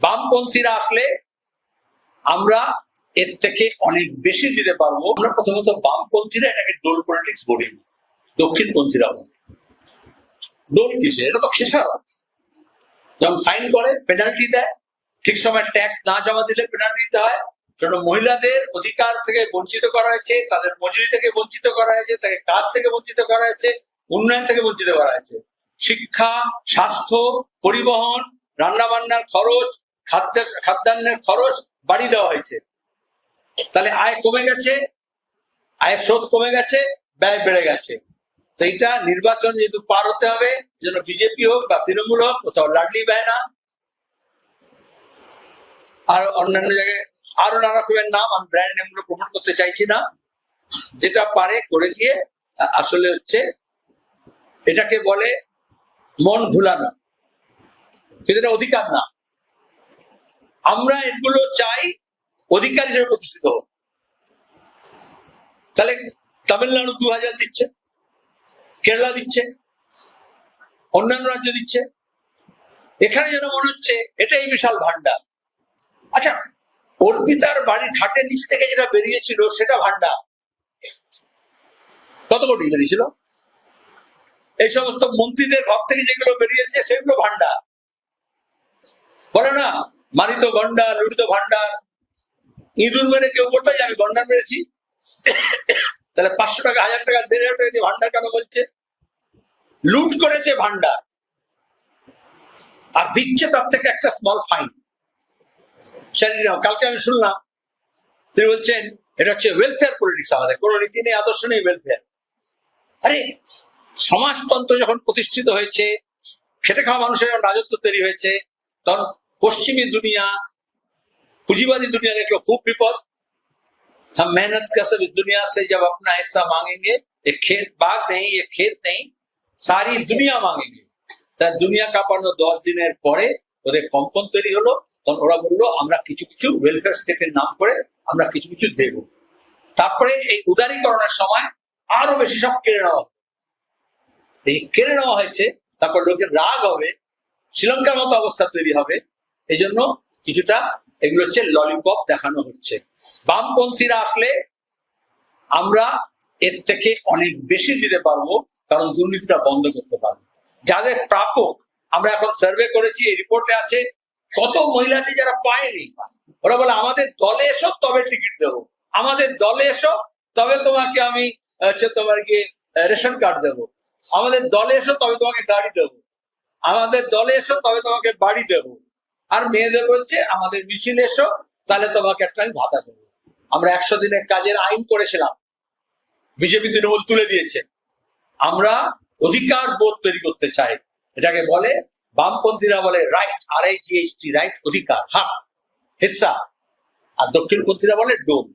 বামপন্থীরা আসলে আমরা এর থেকে অনেক বেশি দিতে পারবো। আমরা প্রথমত বামপন্থীরা এটাকে ডোল পলিটিক্স বলি, দক্ষিণপন্থীরা বলে। ডোল কিসে? এটা তো খেসারত। যখন ফাইন করে, পেনাল্টি দেয়, ঠিক সময় ট্যাক্স না জমা দিলে পেনাল্টি দিতে হয়। কারণ মহিলাদের অধিকার থেকে বঞ্চিত করা হয়েছে, তাদের মজুরি থেকে বঞ্চিত করা হয়েছে, তাকে কাজ থেকে বঞ্চিত করা হয়েছে, উন্নয়ন থেকে বঞ্চিত করা হয়েছে। শিক্ষা, স্বাস্থ্য, পরিবহন, রান্না বান্নার খরচ, খাদ্যান্নের খরচ বাড়িয়ে দেওয়া হয়েছে। তাহলে আয় কমে গেছে, আয়ের স্রোত কমে গেছে, ব্যয় বেড়ে গেছে। তো এটা নির্বাচন যেহেতু পার হতে হবে, যেন বিজেপি হোক বা তৃণমূল হোক, কোথাও লাডলি ব্যয় না, আর অন্যান্য জায়গায় আরো নানা রকমের নাম, আমি ব্র্যান্ড নেম গুলো প্রমোট করতে চাইছি না, যেটা পারে করে দিয়ে আসলে হচ্ছে এটাকে বলে মন ভুলানো, কিন্তু এটা অধিকার না। আমরা এগুলো চাই অধিকার হিসেবে প্রতিষ্ঠিত হোক। তাহলে তামিলনাড়ু 2000 দিচ্ছে, কেরালা দিচ্ছে, অন্যান্য রাজ্য দিচ্ছে। এখানে যেন মনে হচ্ছে এটাই বিশাল ভান্ডার। আচ্ছা, অর্পিতার বাড়ির খাটের নিচ থেকে যেটা বেরিয়েছিল সেটা ভান্ডার, কত কোটি বেরিয়েছিল? এই সমস্ত মন্ত্রীদের ঘর থেকে যেগুলো বেরিয়েছে সেগুলো ভান্ডার। বলে না, মারিত গন্ডার, লুটিত ভান্ডার। ইঁদুর মেরে কেউ বলবে যে আমি গন্ডার মেরেছি? তাহলে 500 টাকা, 1000 টাকা, 1500 টাকা দিয়ে ভান্ডার কেন বলছে? লুট করেছে ভান্ডার, আর দিচ্ছে তার থেকে একটা স্মল ফাইন। কালকে আমি শুনলাম তিনি বলছেন এটা হচ্ছে ওয়েলফেয়ার পলিটিক্স, আমাদের কোনো নীতি নেই, আদর্শ নেই, ওয়েলফেয়ার। আরে সমাজতন্ত্র যখন প্রতিষ্ঠিত হয়েছে, খেটে খাওয়া মানুষের যখন রাজত্ব তৈরি হয়েছে, তখন পশ্চিমী দুনিয়া, পুঁজিবাदी दुनिया देखो खूब विपद। हम मेहनत कर सब इस दुनिया से जब अपना हिस्सा मांगेंगे, ये खेत बाग नहीं, ये खेत नहीं, सारी दुनिया मांगेंगे। তা দুনিয়া কাঁপানো 10 দিনের পরে ওদের কম্পন তৈরি হলো, তখন ওরা বললো আমরা কিছু কিছু ওয়েলফেয়ার স্টেটের নাম করে আমরা কিছু কিছু দেব। তারপরে এই উদারীকরণের সময় আরো বেশি সব কেড়ে নেওয়া হবে। এই কেড়ে নেওয়া হয়েছে, তারপর লোকের রাগ হবে, শ্রীলঙ্কার মতো অবস্থা তৈরি হবে। এই জন্য কিছুটা এগুলো হচ্ছে ললিপপ দেখানো হচ্ছে। বামপন্থীরা আসলে আমরা এর থেকে অনেক বেশি দিতে পারবো, কারণ দুর্নীতিটা বন্ধ করতে পারবো। যাদের প্রাপক, আমরা এখন সার্ভে করেছি, এই রিপোর্টে আছে, কত মহিলা আছে যারা পায়নি। ওরা বলে আমাদের দলে এসো তবে টিকিট দেবো, আমাদের দলে এসো তবে তোমাকে আমি তোমার কি রেশন কার্ড দেবো, আমাদের দলে এসো তবে তোমাকে গাড়ি দেবো, আমাদের দলে এসো তবে তোমাকে বাড়ি দেবো। আর মেয়েদের বলছে আমাদের মিছিল এসো তাহলে তোমাকে একটা আমি ভাতা দেবো। আমরা 100 দিনের কাজের আইন করেছিলাম, বিজেপি তৃণমূল তুলে দিয়েছে। আমরা অধিকার বোধ তৈরি করতে চাই, এটাকে বলে বামপন্থীরা বলে রাইট, RIGHT, রাইট, অধিকার, হক, হিস্সা। আর দক্ষিণপন্থীরা বলে ডোল।